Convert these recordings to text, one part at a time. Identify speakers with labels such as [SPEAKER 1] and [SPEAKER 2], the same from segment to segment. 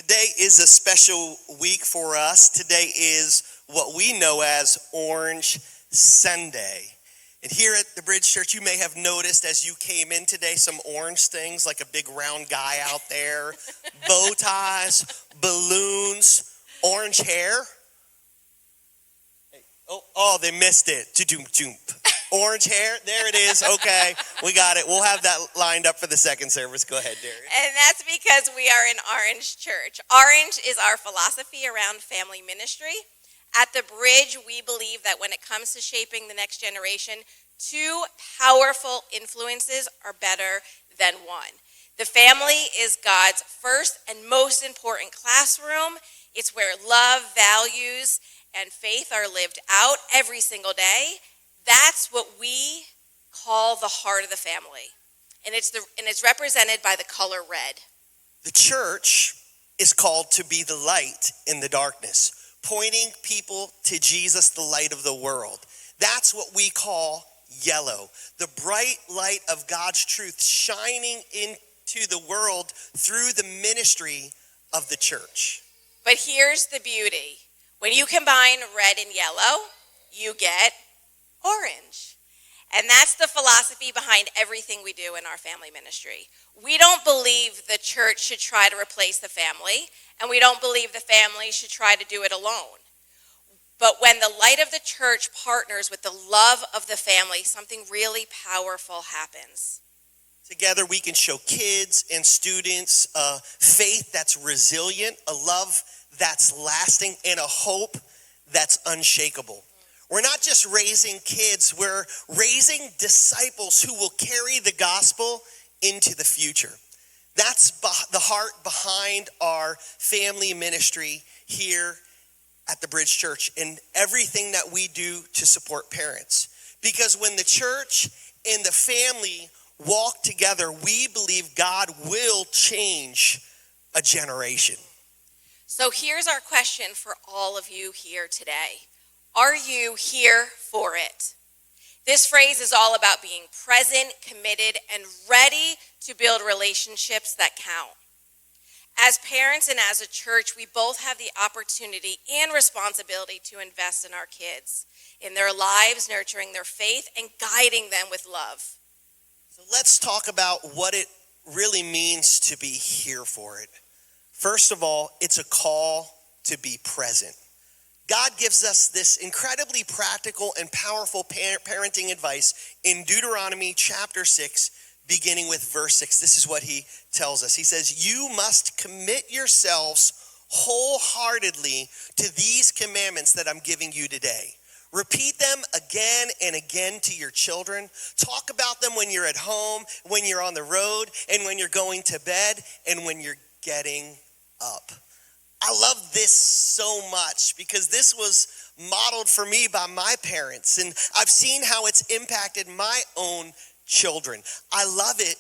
[SPEAKER 1] Today is a special week for us. Today is what we know as Orange Sunday. And here at the Bridge Church, you may have noticed as you came in today some orange things, like a big round guy out there, bow ties, balloons, orange hair. Hey, oh, they missed it. Orange hair, there it is. Okay, we got it. We'll have that lined up for the second service. Go ahead, Darea.
[SPEAKER 2] And that's because we are an Orange church. Orange is our philosophy around family ministry. At the Bridge, we believe that when it comes to shaping the next generation, two powerful influences are better than one. The family is God's first and most important classroom. It's where love, values, and faith are lived out every single day. That's what we call the heart of the family. And it's represented by the color red.
[SPEAKER 1] The church is called to be the light in the darkness, pointing people to Jesus, the light of the world. That's what we call yellow, the bright light of God's truth shining into the world through the ministry of the church.
[SPEAKER 2] But here's the beauty. When you combine red and yellow, you get orange. And that's the philosophy behind everything we do in our family ministry. We don't believe the church should try to replace the family, and we don't believe the family should try to do it alone. But when the light of the church partners with the love of the family, something really powerful happens.
[SPEAKER 1] Together we can show kids and students a faith that's resilient, a love that's lasting, and a hope that's unshakable. We're not just raising kids, we're raising disciples who will carry the gospel into the future. That's the heart behind our family ministry here at the Bridge Church and everything that we do to support parents. Because when the church and the family walk together, we believe God will change a generation.
[SPEAKER 2] So here's our question for all of you here today. Are you here for it? This phrase is all about being present, committed, and ready to build relationships that count. As parents and as a church, we both have the opportunity and responsibility to invest in our kids, in their lives, nurturing their faith, and guiding them with love.
[SPEAKER 1] So let's talk about what it really means to be here for it. First of all, it's a call to be present. God gives us this incredibly practical and powerful parenting advice in Deuteronomy chapter 6, beginning with verse 6. This is what he tells us. He says, "You must commit yourselves wholeheartedly to these commandments that I'm giving you today. Repeat them again and again to your children. Talk about them when you're at home, when you're on the road, and when you're going to bed, and when you're getting up." I love this so much because this was modeled for me by my parents, and I've seen how it's impacted my own children. I love it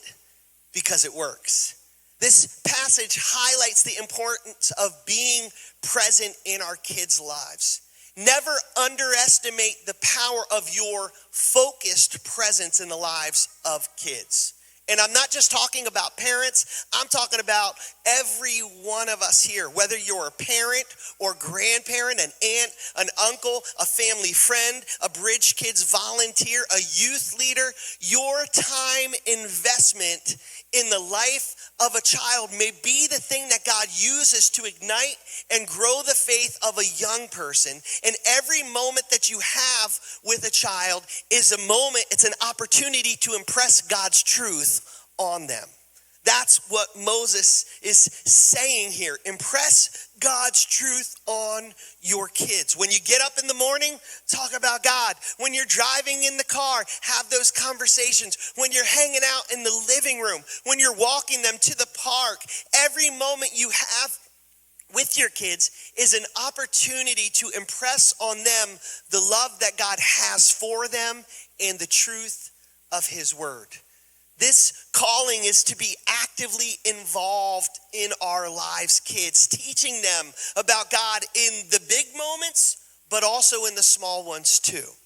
[SPEAKER 1] because it works. This passage highlights the importance of being present in our kids' lives. Never underestimate the power of your focused presence in the lives of kids. And I'm not just talking about parents, I'm talking about every one of us here, whether you're a parent or grandparent, an aunt, an uncle, a family friend, a Bridge Kids volunteer, a youth leader. Your time investment in the life of a child may be the thing that God uses to ignite and grow the faith of a young person. And every moment that you have with a child is a moment, it's an opportunity to impress God's truth on them. That's what Moses is saying here. Impress God's truth on your kids. When you get up in the morning, talk about God. When you're driving in the car, have those conversations. When you're hanging out in the living room, when you're walking them to the park, every moment you have with your kids is an opportunity to impress on them the love that God has for them and the truth of his word. This calling is to be actively involved in our lives, kids, teaching them about God in the big moments, but also in the small ones too.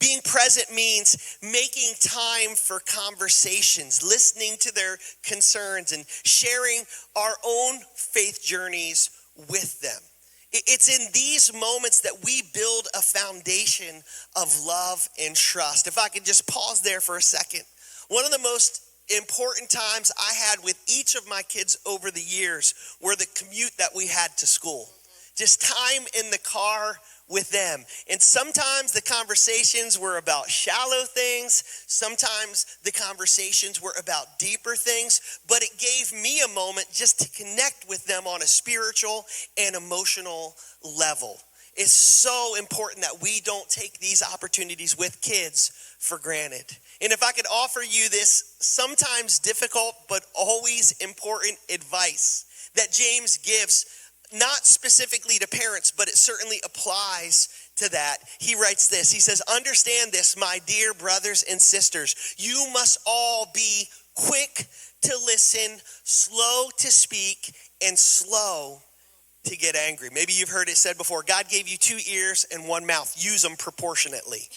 [SPEAKER 1] Being present means making time for conversations, listening to their concerns, and sharing our own faith journeys with them. It's in these moments that we build a foundation of love and trust. If I could just pause there for a second. One of the most important times I had with each of my kids over the years were the commute that we had to school. Just time in the car with them. And sometimes the conversations were about shallow things. Sometimes the conversations were about deeper things. But it gave me a moment just to connect with them on a spiritual and emotional level. It's so important that we don't take these opportunities with kids for granted. And if I could offer you this sometimes difficult but always important advice that James gives, not specifically to parents, but it certainly applies to that. He writes this. He says, understand this, my dear brothers and sisters. You must all be quick to listen, slow to speak, and slow to get angry. Maybe you've heard it said before, God gave you 2 ears and 1 mouth. Use them proportionately.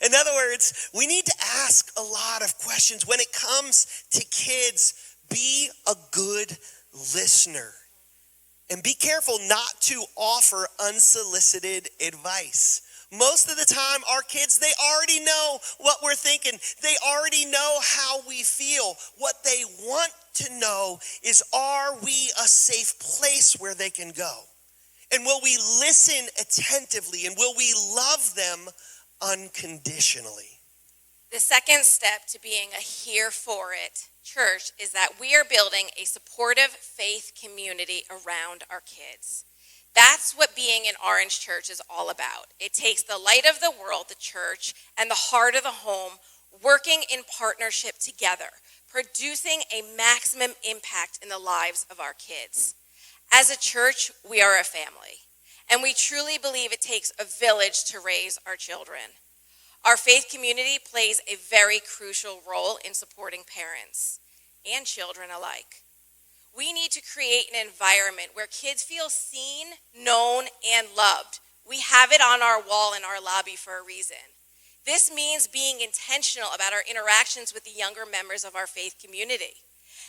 [SPEAKER 1] In other words, we need to ask a lot of questions. When it comes to kids, be a good listener. And be careful not to offer unsolicited advice. Most of the time, our kids, they already know what we're thinking. They already know how we feel. What they want to know is, are we a safe place where they can go? And will we listen attentively? And will we love them unconditionally?
[SPEAKER 2] The second step to being a here for it church is that we are building a supportive faith community around our kids. That's what being in Orange Church is all about. It takes the light of the world, the church, and the heart of the home, working in partnership together, producing a maximum impact in the lives of our kids. As a church, we are a family, and we truly believe it takes a village to raise our children. Our faith community plays a very crucial role in supporting parents and children alike. We need to create an environment where kids feel seen, known, and loved. We have it on our wall in our lobby for a reason. This means being intentional about our interactions with the younger members of our faith community.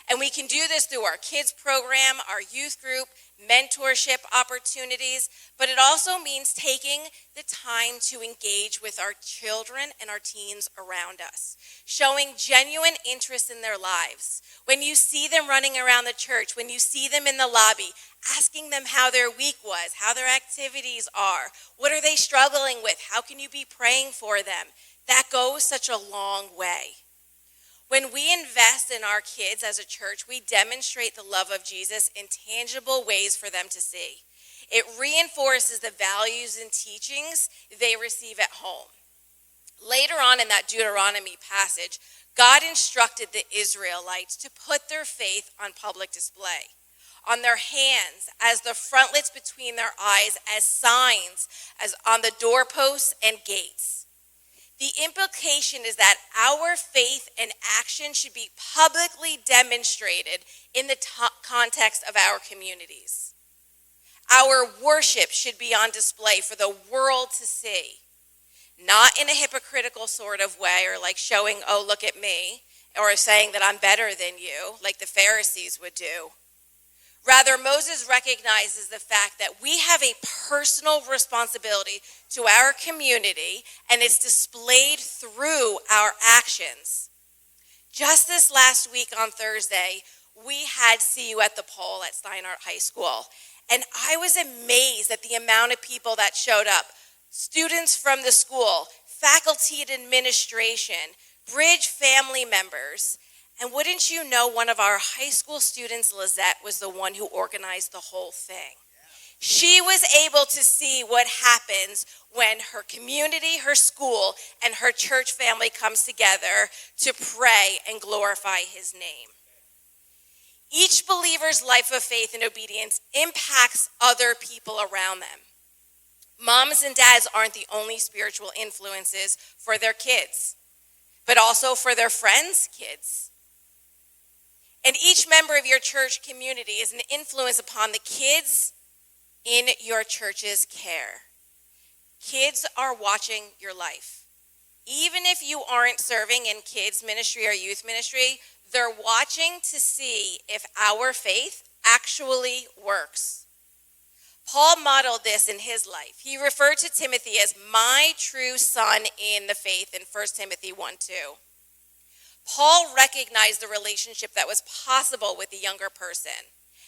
[SPEAKER 2] And we can do this through our kids program, our youth group, mentorship opportunities, but it also means taking the time to engage with our children and our teens around us, showing genuine interest in their lives. When you see them running around the church, when you see them in the lobby, asking them how their week was, how their activities are, what are they struggling with, how can you be praying for them? That goes such a long way. When we invest in our kids as a church, we demonstrate the love of Jesus in tangible ways for them to see. It reinforces the values and teachings they receive at home. Later on in that Deuteronomy passage, God instructed the Israelites to put their faith on public display, on their hands, as the frontlets between their eyes, as signs, as on the doorposts and gates. The implication is that our faith and action should be publicly demonstrated in the context of our communities. Our worship should be on display for the world to see, not in a hypocritical sort of way or like showing, oh, look at me, or saying that I'm better than you, like the Pharisees would do. Rather, Moses recognizes the fact that we have a personal responsibility to our community, and it's displayed through our actions. Just this last week on Thursday, we had See You at the Pole at Steinhardt High School, and I was amazed at the amount of people that showed up. Students from the school, faculty and administration, Bridge family members. And wouldn't you know, one of our high school students, Lizette, was the one who organized the whole thing. She was able to see what happens when her community, her school, and her church family comes together to pray and glorify his name. Each believer's life of faith and obedience impacts other people around them. Moms and dads aren't the only spiritual influences for their kids, but also for their friends' kids. And each member of your church community is an influence upon the kids in your church's care. Kids are watching your life. Even if you aren't serving in kids ministry or youth ministry, they're watching to see if our faith actually works. Paul modeled this in his life. He referred to Timothy as my true son in the faith in 1 Timothy 1:2. Paul recognized the relationship that was possible with the younger person,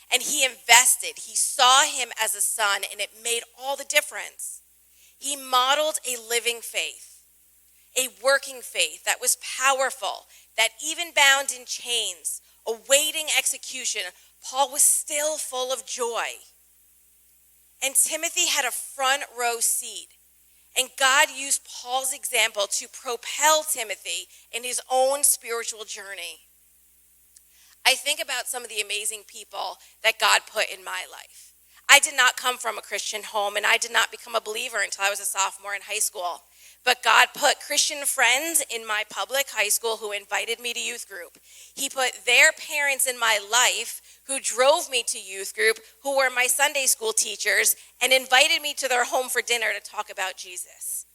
[SPEAKER 2] and he invested. He saw him as a son, and it made all the difference. He modeled a living faith, a working faith that was powerful, that even bound in chains, awaiting execution, Paul was still full of joy. And Timothy had a front row seat. And God used Paul's example to propel Timothy in his own spiritual journey. I think about some of the amazing people that God put in my life. I did not come from a Christian home, and I did not become a believer until I was a sophomore in high school. But God put Christian friends in my public high school who invited me to youth group. He put their parents in my life who drove me to youth group, who were my Sunday school teachers, and invited me to their home for dinner to talk about Jesus.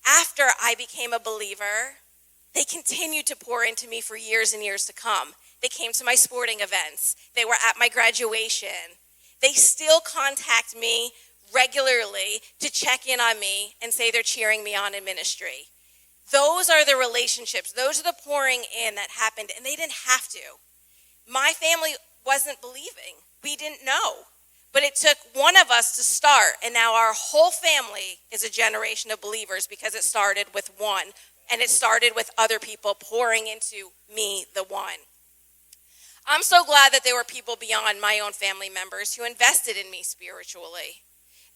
[SPEAKER 2] After I became a believer, they continued to pour into me for years and years to come. They came to my sporting events. They were at my graduation. They still contact me regularly to check in on me and say they're cheering me on in ministry. Those are the relationships. Those are the pouring in that happened, and they didn't have to. My family wasn't believing. We didn't know. But it took one of us to start, and now our whole family is a generation of believers because it started with one, and it started with other people pouring into me, the one. I'm so glad that there were people beyond my own family members who invested in me spiritually.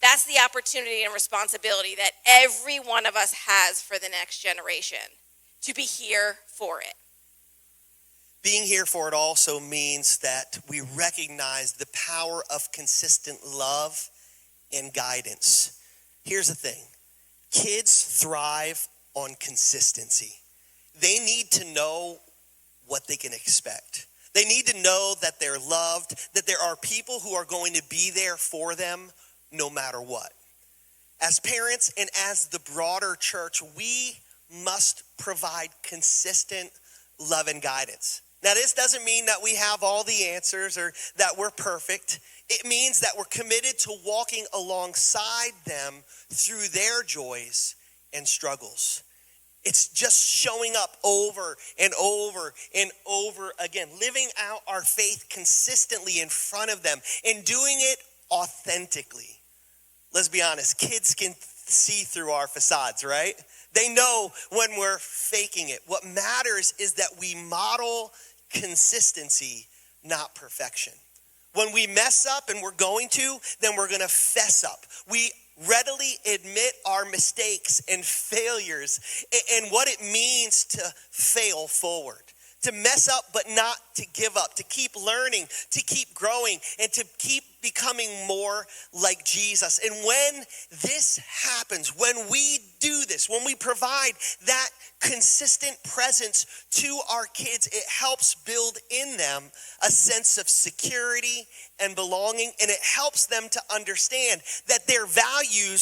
[SPEAKER 2] That's the opportunity and responsibility that every one of us has for the next generation, to be here for it.
[SPEAKER 1] Being here for it also means that we recognize the power of consistent love and guidance. Here's the thing. Kids thrive on consistency. They need to know what they can expect. They need to know that they're loved, that there are people who are going to be there for them no matter what. As parents and as the broader church, we must provide consistent love and guidance. Now, this doesn't mean that we have all the answers or that we're perfect. It means that we're committed to walking alongside them through their joys and struggles. It's just showing up over and over and over again, living out our faith consistently in front of them and doing it authentically. Let's be honest, kids can see through our facades, right? They know when we're faking it. What matters is that we model consistency, not perfection. When we mess up, and we're going to, then we're going to fess up. We readily admit our mistakes and failures and what it means to fail forward. To mess up but not to give up, to keep learning, to keep growing, and to keep becoming more like Jesus. And when this happens, when we do this, when we provide that consistent presence to our kids, it helps build in them a sense of security and belonging, and it helps them to understand that their value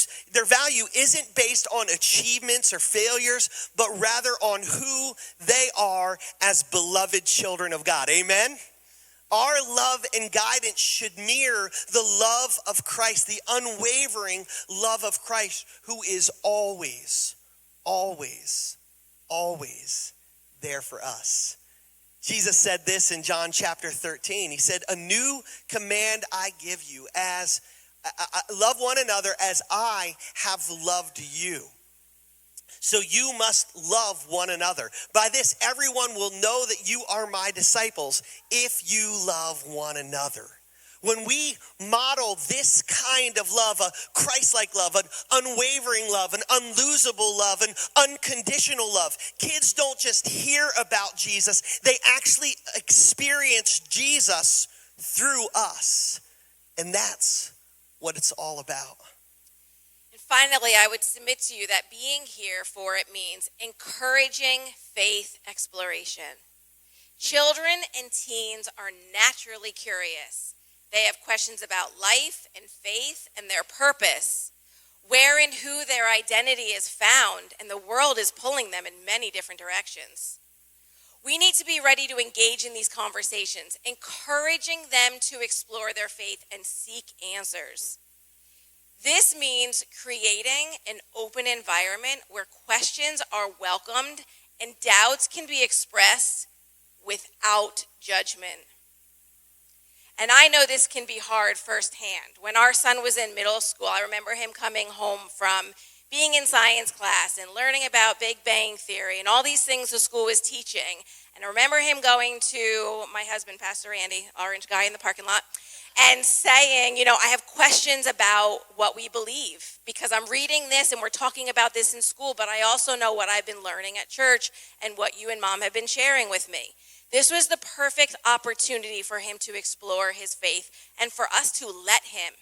[SPEAKER 1] isn't based on achievements or failures, but rather on who they are as beloved children of God. Amen? Our love and guidance should mirror the love of Christ, the unwavering love of Christ, who is always, always, always there for us. Jesus said this in John chapter 13. He said, "A new command I give you, as love one another as I have loved you. So you must love one another. By this, everyone will know that you are my disciples if you love one another." When we model this kind of love, a Christ-like love, an unwavering love, an unlosable love, an unconditional love, kids don't just hear about Jesus, they actually experience Jesus through us. And that's what it's all about.
[SPEAKER 2] And finally, I would submit to you that being here for it means encouraging faith exploration. Children and teens are naturally curious. They have questions about life and faith and their purpose. where and who their identity is found, and the world is pulling them in many different directions. We need to be ready to engage in these conversations, encouraging them to explore their faith and seek answers. This means creating an open environment where questions are welcomed and doubts can be expressed without judgment. And I know this can be hard firsthand. When our son was in middle school, I remember him coming home from being in science class and learning about Big Bang Theory and all these things the school was teaching. And I remember him going to my husband, Pastor Andy, orange guy in the parking lot, and saying, I have questions about what we believe because I'm reading this and we're talking about this in school, but I also know what I've been learning at church and what you and Mom have been sharing with me. This was the perfect opportunity for him to explore his faith and for us to let him.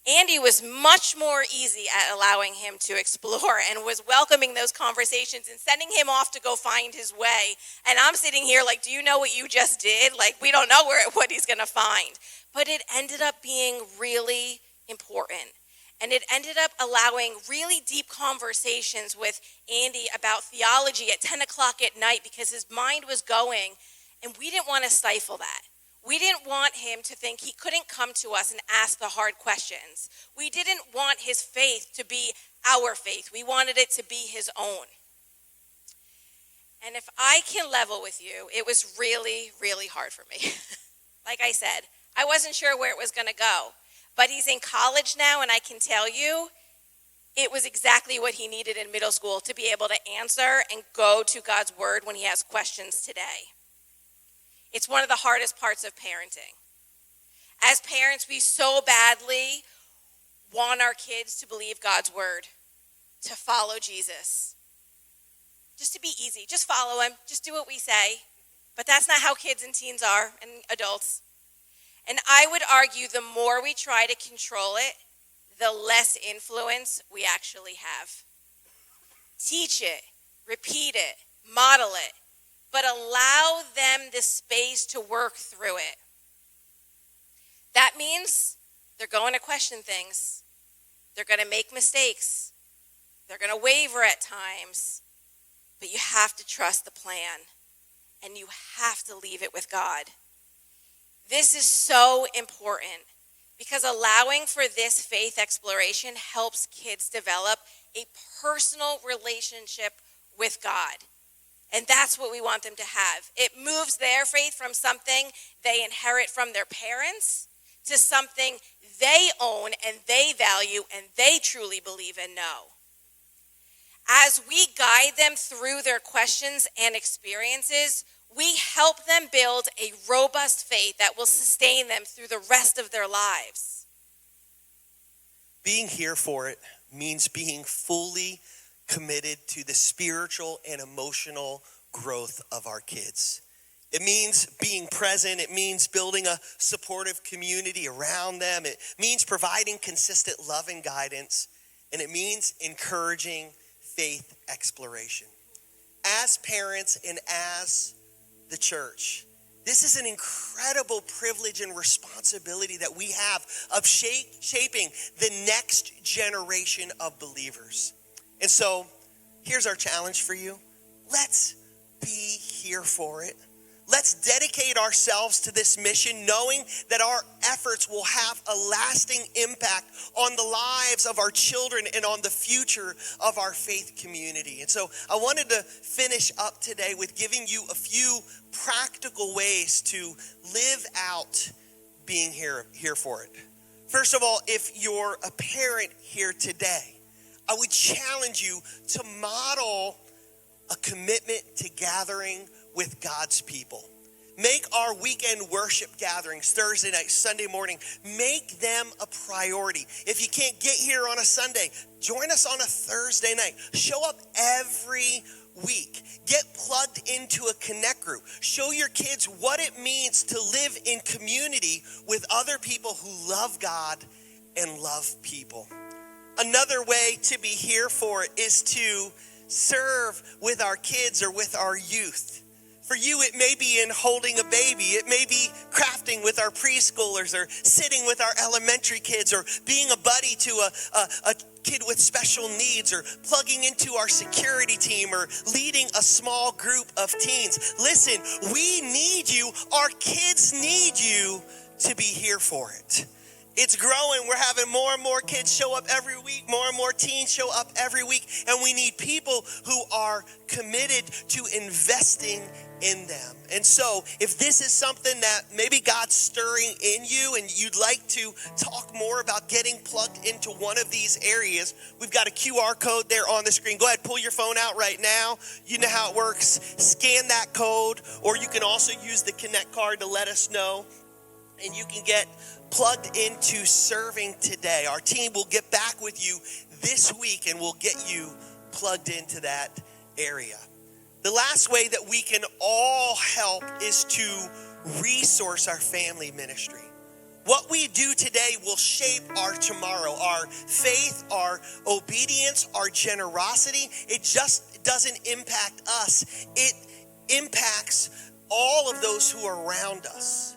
[SPEAKER 2] Andy was much more easy at allowing him to explore and was welcoming those conversations and sending him off to go find his way. And I'm sitting here like, do you know what you just did? Like, we don't know what he's going to find. But it ended up being really important. And it ended up allowing really deep conversations with Andy about theology at 10 o'clock at night because his mind was going, and we didn't want to stifle that. We didn't want him to think he couldn't come to us and ask the hard questions. We didn't want his faith to be our faith. We wanted it to be his own. And if I can level with you, it was really, really hard for me. Like I said, I wasn't sure where it was going to go. But he's in college now, and I can tell you, it was exactly what he needed in middle school to be able to answer and go to God's word when he has questions today. It's one of the hardest parts of parenting. As parents, we so badly want our kids to believe God's word, to follow Jesus. Just to be easy, just follow him, just do what we say. But that's not how kids and teens are, and adults. And I would argue the more we try to control it, the less influence we actually have. Teach it, repeat it, model it, but allow them the space to work through it. That means they're going to question things. They're going to make mistakes. They're going to waver at times. But you have to trust the plan, and you have to leave it with God. This is so important because allowing for this faith exploration helps kids develop a personal relationship with God. And that's what we want them to have. It moves their faith from something they inherit from their parents to something they own and they value and they truly believe and know. As we guide them through their questions and experiences, we help them build a robust faith that will sustain them through the rest of their lives.
[SPEAKER 1] Being here for it means being fully committed to the spiritual and emotional growth of our kids. It means being present. It means building a supportive community around them. It means providing consistent love and guidance. And it means encouraging faith exploration. As parents and as the church, this is an incredible privilege and responsibility that we have of shaping the next generation of believers. And so here's our challenge for you. Let's be here for it. Let's dedicate ourselves to this mission, knowing that our efforts will have a lasting impact on the lives of our children and on the future of our faith community. And so I wanted to finish up today with giving you a few practical ways to live out being here for it. First of all, if you're a parent here today, I would challenge you to model a commitment to gathering with God's people. Make our weekend worship gatherings, Thursday night, Sunday morning, make them a priority. If you can't get here on a Sunday, join us on a Thursday night. Show up every week. Get plugged into a connect group. Show your kids what it means to live in community with other people who love God and love people. Another way to be here for it is to serve with our kids or with our youth. For you, it may be in holding a baby. It may be crafting with our preschoolers or sitting with our elementary kids or being a buddy to a kid with special needs or plugging into our security team or leading a small group of teens. Listen, we need you. Our kids need you to be here for it. It's growing. We're having more and more kids show up every week, more and more teens show up every week, and we need people who are committed to investing in them. And so if this is something that maybe God's stirring in you and you'd like to talk more about getting plugged into one of these areas, we've got a QR code there on the screen. Go ahead, pull your phone out right now. You know how it works. Scan that code, or you can also use the Connect card to let us know, and you can get plugged into serving today. Our team will get back with you this week and we'll get you plugged into that area. The last way that we can all help is to resource our family ministry. What we do today will shape our tomorrow, our faith, our obedience, our generosity. It just doesn't impact us. It impacts all of those who are around us.